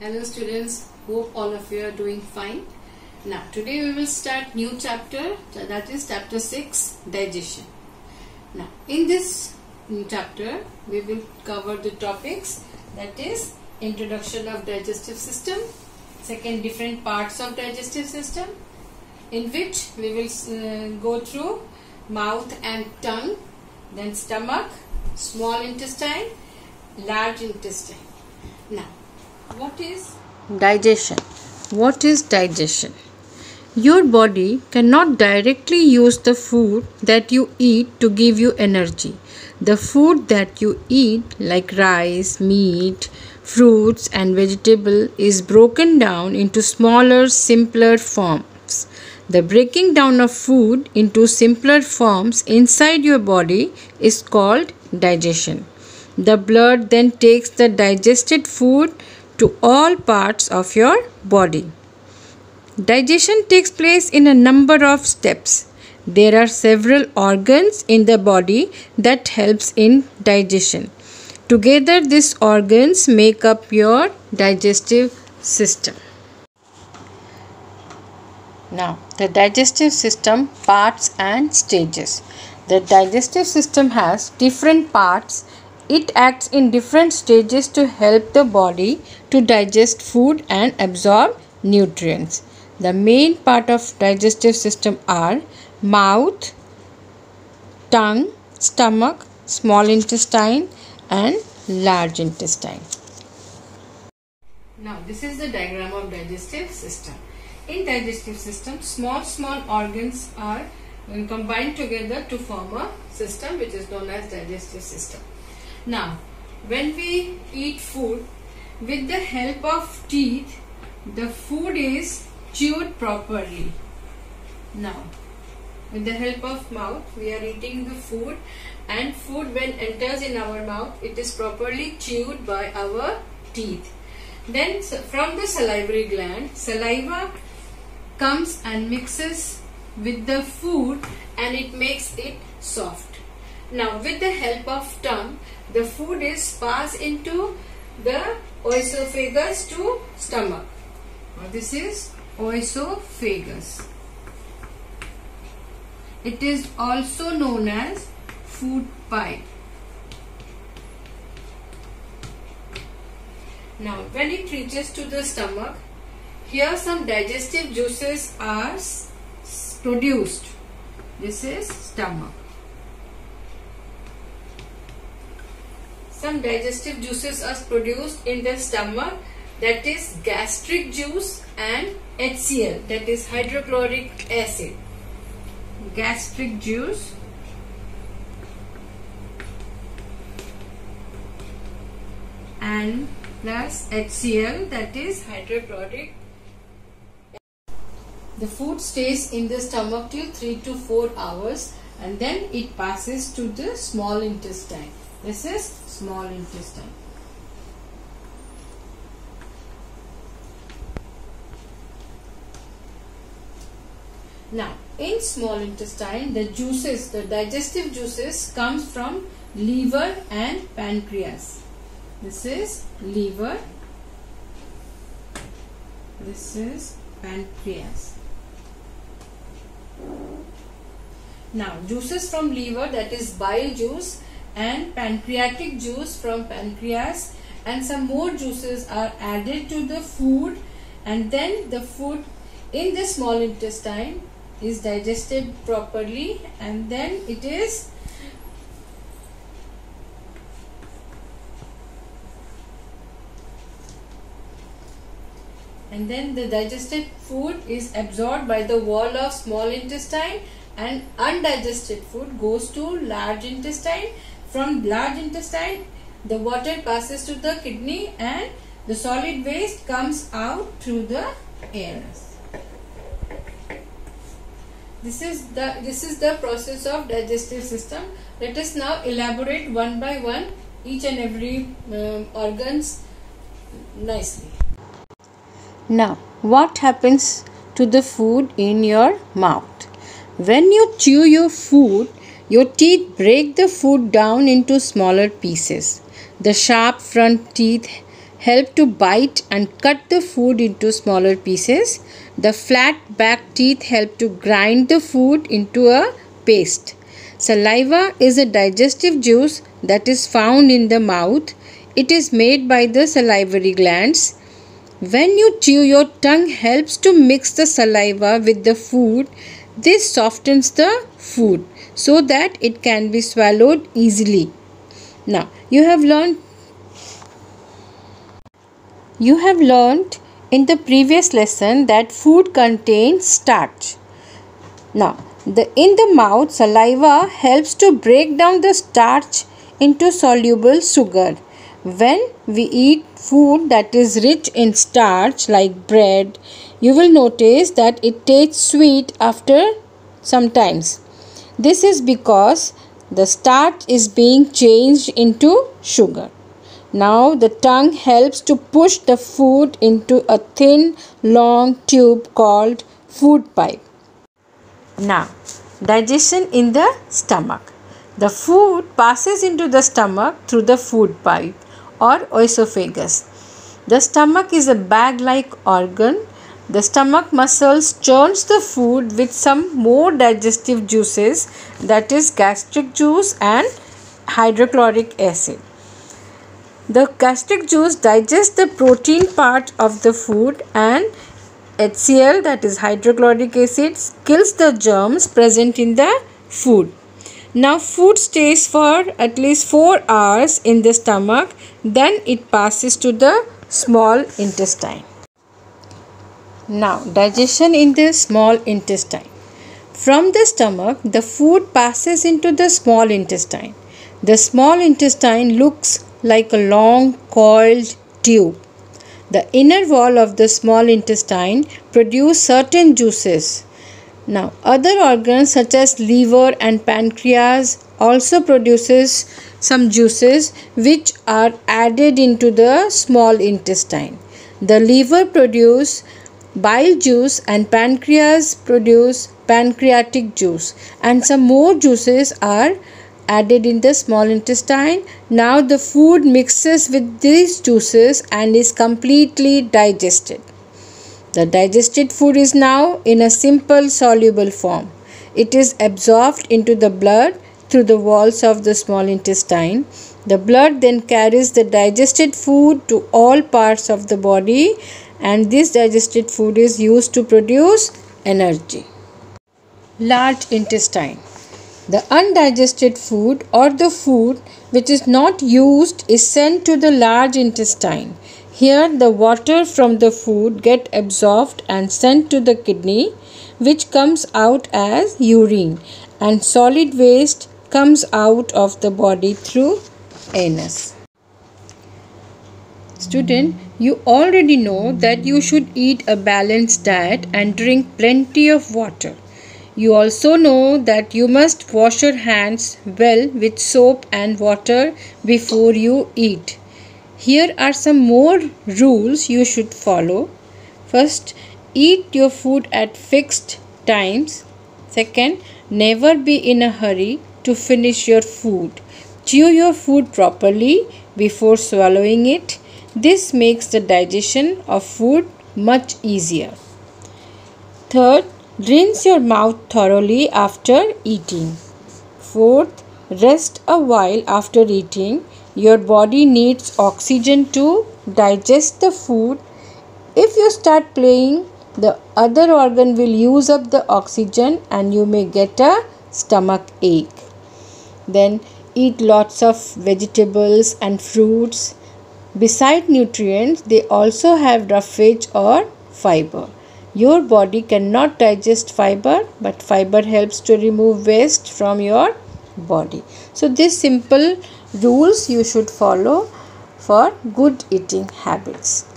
Hello students, hope all of you are doing fine. Now today we will start new chapter, that is chapter 6, digestion. Now in this new chapter we will cover the topics, that is introduction of digestive system, second different parts of digestive system, in which we will go through mouth and tongue, then stomach, small intestine, large intestine. Now what is digestion? What is digestion? Your body cannot directly use the food that you eat to give you energy. The food that you eat, like rice, meat, fruits and vegetable, is broken down into smaller, simpler forms. The breaking down of food into simpler forms inside your body is called digestion. The blood then takes the digested food to all parts of your body. Digestion takes place in a number of steps. There are several organs in the body that helps in digestion. Together these organs make up your digestive system. Now the digestive system parts and stages. The digestive system has different parts. It acts in different stages to help the body to digest food and absorb nutrients. The main part of digestive system are mouth, tongue, stomach, small intestine and large intestine. Now this is the diagram of digestive system. In digestive system, small organs are combined together to form a system which is known as digestive system. Now, when we eat food, with the help of teeth, the food is chewed properly. Now, with the help of mouth, we are eating the food, and food when enters in our mouth, it is properly chewed by our teeth. Then from the salivary gland, saliva comes and mixes with the food and it makes it soft. Now with the help of tongue, the food is passed into the oesophagus to stomach. Now this is oesophagus. It is also known as food pipe. Now when it reaches to the stomach, here some digestive juices are produced. This is stomach. Some digestive juices are produced in the stomach, that is gastric juice and HCl, that is hydrochloric acid. Gastric juice and plus HCl, that is hydrochloric. The food stays in the stomach till 3 to 4 hours and then it passes to the small intestine. This is small intestine. Now, in small intestine, the juices, the digestive juices comes from liver and pancreas. This is liver. This is pancreas. Now, juices from liver, that is bile juice, and pancreatic juice from pancreas, and some more juices are added to the food, and then the food in the small intestine is digested properly, and then it is the digested food is absorbed by the wall of small intestine, and undigested food goes to large intestine. From large intestine, the water passes to the kidney and the solid waste comes out through the anus. This is the process of digestive system. Let us now elaborate one by one each and every organs nicely. Now, what happens to the food in your mouth? When you chew your food, your teeth break the food down into smaller pieces. The sharp front teeth help to bite and cut the food into smaller pieces. The flat back teeth help to grind the food into a paste. Saliva is a digestive juice that is found in the mouth. It is made by the salivary glands. When you chew, your tongue helps to mix the saliva with the food. This softens the food so that it can be swallowed easily. Now, you have learned in the previous lesson that food contains starch. Now, in the mouth, saliva helps to break down the starch into soluble sugar. When we eat food that is rich in starch like bread, you will notice that it tastes sweet after some times. This is because the starch is being changed into sugar. Now the tongue helps to push the food into a thin, long tube called food pipe. Now, digestion in the stomach. The food passes into the stomach through the food pipe or esophagus. The stomach is a bag-like organ. The stomach muscles churns the food with some more digestive juices, that is gastric juice and hydrochloric acid. The gastric juice digests the protein part of the food, and HCl, that is hydrochloric acid, kills the germs present in the food. Now food stays for at least 4 hours in the stomach, then it passes to the small intestine. Now digestion in the small intestine. From the stomach, the food passes into the small intestine. The small intestine looks like a long coiled tube. The inner wall of the small intestine produces certain juices. Now, other organs such as liver and pancreas also produces some juices which are added into the small intestine. The liver produces bile juice and pancreas produce pancreatic juice, and some more juices are added in the small intestine. Now the food mixes with these juices and is completely digested. The digested food is now in a simple soluble form. It is absorbed into the blood through the walls of the small intestine. The blood then carries the digested food to all parts of the body, and this digested food is used to produce energy. Large intestine. The undigested food or the food which is not used is sent to the large intestine. Here the water from the food get absorbed and sent to the kidney, which comes out as urine, and solid waste comes out of the body through anus. Student, you already know that you should eat a balanced diet and drink plenty of water. You also know that you must wash your hands well with soap and water before you eat. Here are some more rules you should follow. First, eat your food at fixed times. Second, never be in a hurry to finish your food. Chew your food properly before swallowing it. This makes the digestion of food much easier. Third, rinse your mouth thoroughly after eating. Fourth, rest a while after eating. Your body needs oxygen to digest the food. If you start playing, the other organ will use up the oxygen and you may get a stomach ache. Then eat lots of vegetables and fruits. Beside nutrients, they also have roughage or fiber. Your body cannot digest fiber, but fiber helps to remove waste from your body. So these simple rules you should follow for good eating habits.